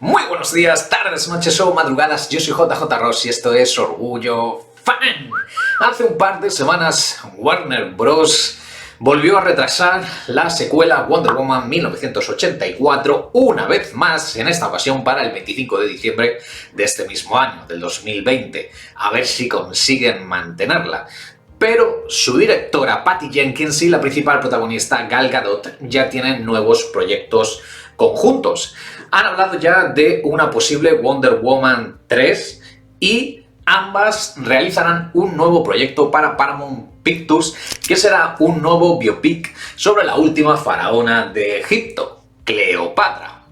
Muy buenos días, tardes, noches o madrugadas, yo soy JJ Ross y esto es Orgullo Fan. Hace un par de semanas Warner Bros. Volvió a retrasar la secuela Wonder Woman 1984 una vez más, en esta ocasión para el 25 de diciembre de este mismo año, del 2020. A ver si consiguen mantenerla. Pero su directora Patty Jenkins y la principal protagonista Gal Gadot ya tienen nuevos proyectos conjuntos. Han hablado ya de una posible Wonder Woman 3 y ambas realizarán un nuevo proyecto para Paramount Pictures, que será un nuevo biopic sobre la última faraona de Egipto, Cleopatra.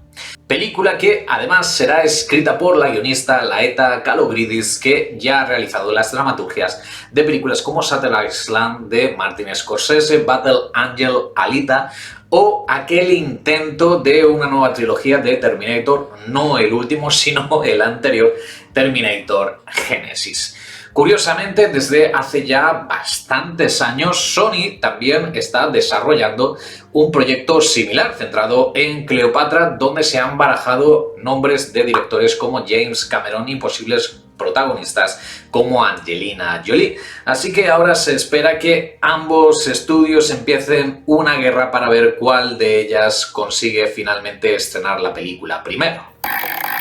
Película que además será escrita por la guionista Laeta Kalogridis, que ya ha realizado las dramaturgias de películas como Shutter Island de Martin Scorsese, Battle Angel Alita o aquel intento de una nueva trilogía de Terminator, no el último, sino el anterior, Terminator Genesis. Curiosamente, desde hace ya bastantes años, Sony también está desarrollando un proyecto similar centrado en Cleopatra, donde se han barajado nombres de directores como James Cameron y posibles protagonistas como Angelina Jolie. Así que ahora se espera que ambos estudios empiecen una guerra para ver cuál de ellas consigue finalmente estrenar la película primero.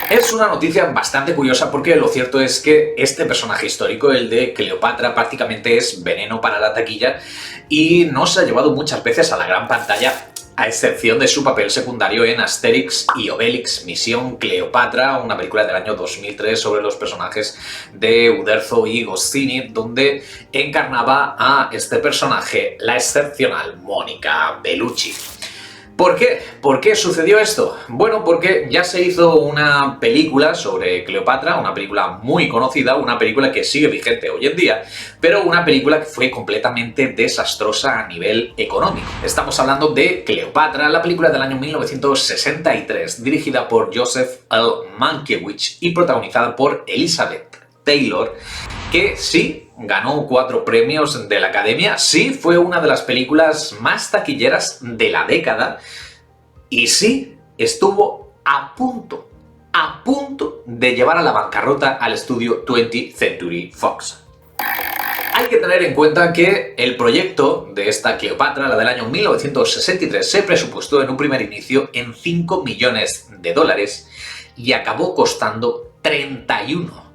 Es una noticia bastante curiosa porque lo cierto es que este personaje histórico, el de Cleopatra, prácticamente es veneno para la taquilla y no se ha llevado muchas veces a la gran pantalla, a excepción de su papel secundario en Asterix y Obelix, Misión Cleopatra, una película del año 2003 sobre los personajes de Uderzo y Goscinny, donde encarnaba a este personaje, la excepcional Mónica Bellucci. ¿Por qué? ¿Por qué sucedió esto? Bueno, porque ya se hizo una película sobre Cleopatra, una película muy conocida, una película que sigue vigente hoy en día, pero una película que fue completamente desastrosa a nivel económico. Estamos hablando de Cleopatra, la película del año 1963, dirigida por Joseph L. Mankiewicz y protagonizada por Elizabeth Taylor, que sí ganó 4 premios de la Academia, sí fue una de las películas más taquilleras de la década y sí estuvo a punto de llevar a la bancarrota al estudio 20th Century Fox. Hay que tener en cuenta que el proyecto de esta Cleopatra, la del año 1963, se presupuestó en un primer inicio en $5 millones y acabó costando 31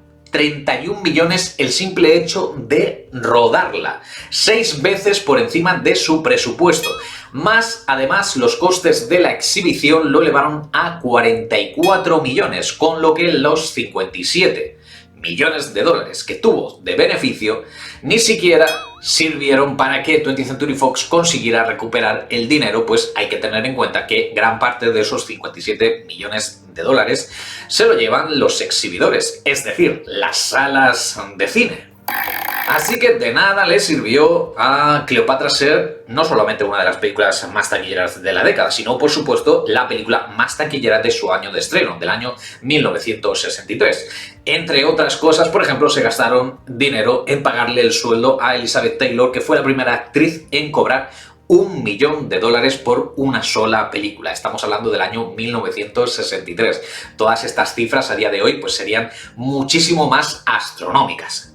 millones el simple hecho de rodarla, 6 veces por encima de su presupuesto, más además los costes de la exhibición lo elevaron a 44 millones, con lo que los 57 millones de dólares que tuvo de beneficio ni siquiera sirvieron para que 20th Century Fox consiguiera recuperar el dinero, pues hay que tener en cuenta que gran parte de esos 57 millones de dólares se lo llevan los exhibidores, es decir, las salas de cine. Así que de nada le sirvió a Cleopatra ser no solamente una de las películas más taquilleras de la década, sino por supuesto la película más taquillera de su año de estreno, del año 1963. Entre otras cosas, por ejemplo, se gastaron dinero en pagarle el sueldo a Elizabeth Taylor, que fue la primera actriz en cobrar $1 millón por una sola película. Estamos hablando del año 1963. Todas estas cifras a día de hoy pues serían muchísimo más astronómicas.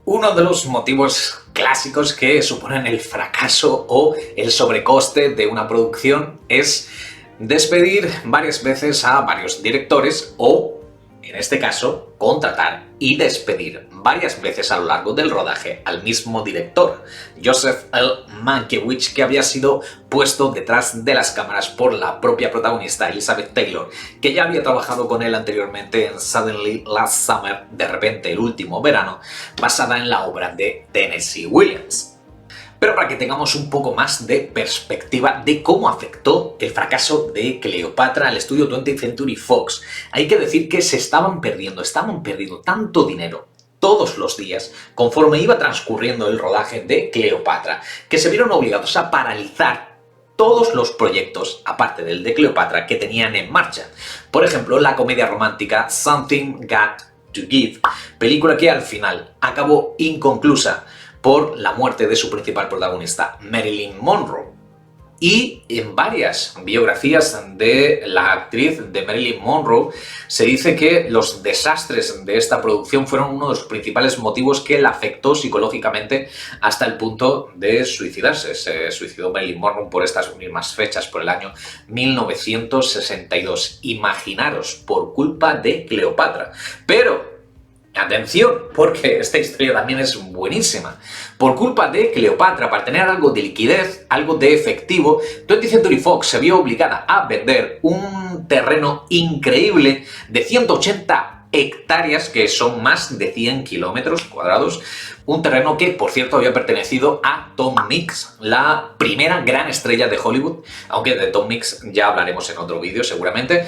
Uno de los motivos clásicos que suponen el fracaso o el sobrecoste de una producción es despedir varias veces a varios directores o, en este caso, contratar y despedir varias veces a lo largo del rodaje al mismo director, Joseph L. Mankiewicz, que había sido puesto detrás de las cámaras por la propia protagonista Elizabeth Taylor, que ya había trabajado con él anteriormente en Suddenly Last Summer, de repente el último verano, basada en la obra de Tennessee Williams. Pero para que tengamos un poco más de perspectiva de cómo afectó el fracaso de Cleopatra al estudio 20th Century Fox, hay que decir que estaban perdiendo tanto dinero todos los días conforme iba transcurriendo el rodaje de Cleopatra, que se vieron obligados a paralizar todos los proyectos, aparte del de Cleopatra, que tenían en marcha. Por ejemplo, la comedia romántica Something Got to Give, película que al final acabó inconclusa por la muerte de su principal protagonista, Marilyn Monroe. Y en varias biografías de la actriz de Marilyn Monroe se dice que los desastres de esta producción fueron uno de los principales motivos que la afectó psicológicamente hasta el punto de suicidarse. Se suicidó Marilyn Monroe por estas mismas fechas, por el año 1962. Imaginaros, por culpa de Cleopatra. Pero atención, porque esta historia también es buenísima. Por culpa de Cleopatra, para tener algo de liquidez, algo de efectivo, 20th Century Fox se vio obligada a vender un terreno increíble de 180 hectáreas, que son más de 100 kilómetros cuadrados, un terreno que, por cierto, había pertenecido a Tom Mix, la primera gran estrella de Hollywood, aunque de Tom Mix ya hablaremos en otro vídeo seguramente.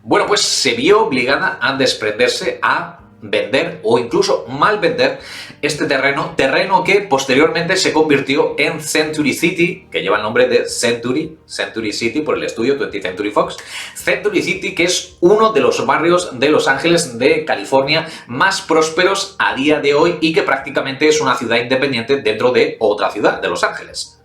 Bueno, pues se vio obligada a desprenderse, a vender o incluso mal vender este terreno que posteriormente se convirtió en Century City, que lleva el nombre de Century City por el estudio 20th Century Fox. Century City, que es uno de los barrios de Los Ángeles de California más prósperos a día de hoy y que prácticamente es una ciudad independiente dentro de otra ciudad, de Los Ángeles.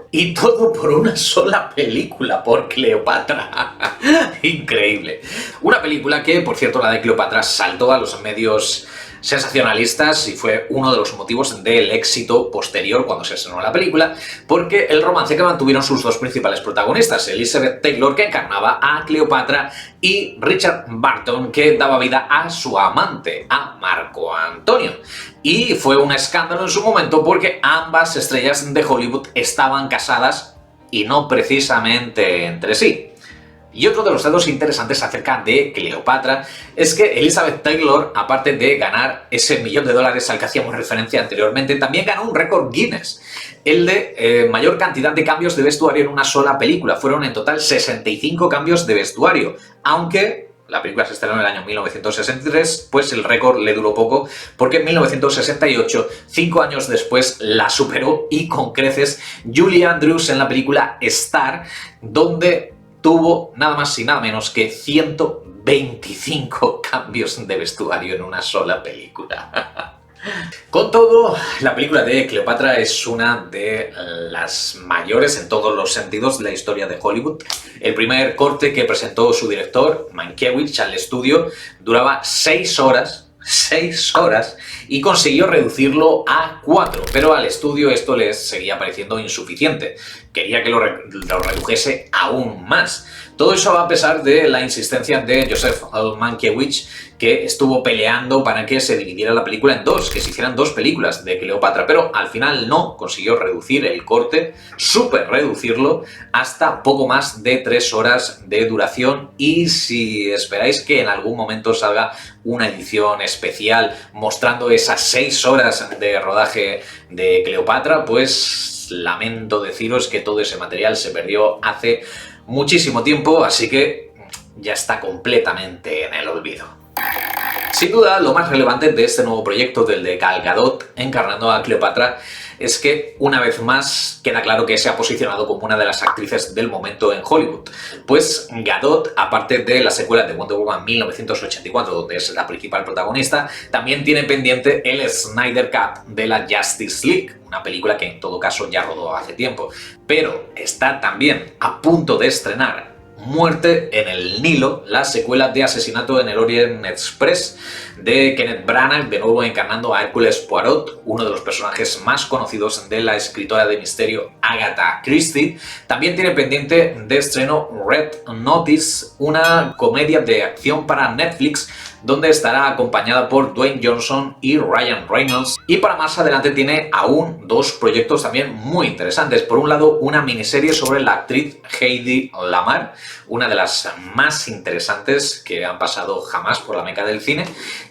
Y todo por una sola película, por Cleopatra. Increíble. Una película que, por cierto, la de Cleopatra saltó a los medios sensacionalistas y fue uno de los motivos del éxito posterior cuando se estrenó la película, porque el romance que mantuvieron sus dos principales protagonistas, Elizabeth Taylor, que encarnaba a Cleopatra, y Richard Burton, que daba vida a su amante, a Marco Antonio. Y fue un escándalo en su momento porque ambas estrellas de Hollywood estaban casadas y no precisamente entre sí. Y otro de los datos interesantes acerca de Cleopatra es que Elizabeth Taylor, aparte de ganar ese $1.000.000 al que hacíamos referencia anteriormente, también ganó un récord Guinness, el de mayor cantidad de cambios de vestuario en una sola película. Fueron en total 65 cambios de vestuario, aunque la película se estrenó en el año 1963, pues el récord le duró poco, porque en 1968, 5 años después, la superó y con creces Julie Andrews en la película Star, donde tuvo nada más y nada menos que 125 cambios de vestuario en una sola película. Con todo, la película de Cleopatra es una de las mayores en todos los sentidos de la historia de Hollywood. El primer corte que presentó su director, Mankiewicz, al estudio duraba 6 horas, y consiguió reducirlo a 4, pero al estudio esto les seguía pareciendo insuficiente. Quería que lo redujese aún más. Todo eso a pesar de la insistencia de Joseph Mankiewicz, que estuvo peleando para que se dividiera la película en dos, que se hicieran 2 películas de Cleopatra, pero al final no, consiguió reducir el corte, súper reducirlo, hasta poco más de 3 horas de duración. Y si esperáis que en algún momento salga una edición especial mostrando esas 6 horas de rodaje de Cleopatra, pues lamento deciros que todo ese material se perdió hace muchísimo tiempo, así que ya está completamente en el olvido. Sin duda, lo más relevante de este nuevo proyecto, del de Gal Gadot encarnando a Cleopatra, es que una vez más queda claro que se ha posicionado como una de las actrices del momento en Hollywood. Pues Gadot, aparte de la secuela de Wonder Woman 1984, donde es la principal protagonista, también tiene pendiente el Snyder Cut de la Justice League, una película que en todo caso ya rodó hace tiempo. Pero está también a punto de estrenar Muerte en el Nilo, la secuela de Asesinato en el Orient Express de Kenneth Branagh, de nuevo encarnando a Hércules Poirot, uno de los personajes más conocidos de la escritora de misterio Agatha Christie. También tiene pendiente de estreno Red Notice, una comedia de acción para Netflix, donde estará acompañada por Dwayne Johnson y Ryan Reynolds. Y para más adelante tiene aún 2 proyectos también muy interesantes. Por un lado, una miniserie sobre la actriz Heidi Lamar, una de las más interesantes que han pasado jamás por la meca del cine.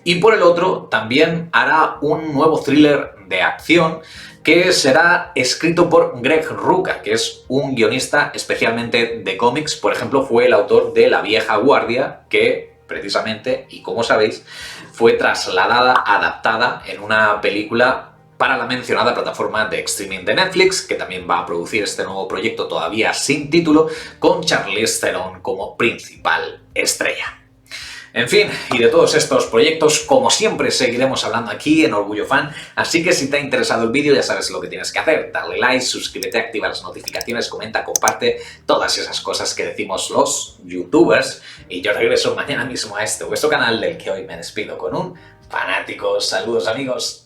Y por el otro, también hará un nuevo thriller de acción que será escrito por Greg Rucka, que es un guionista especialmente de cómics. Por ejemplo, fue el autor de La Vieja Guardia, que precisamente, y como sabéis, fue trasladada, adaptada en una película para la mencionada plataforma de streaming de Netflix, que también va a producir este nuevo proyecto todavía sin título, con Charlize Theron como principal estrella. En fin, y de todos estos proyectos, como siempre, seguiremos hablando aquí en Orgullo Fan, así que si te ha interesado el vídeo ya sabes lo que tienes que hacer, darle like, suscríbete, activa las notificaciones, comenta, comparte, todas esas cosas que decimos los youtubers, y yo regreso mañana mismo a este vuestro canal del que hoy me despido con un fanático. Saludos amigos.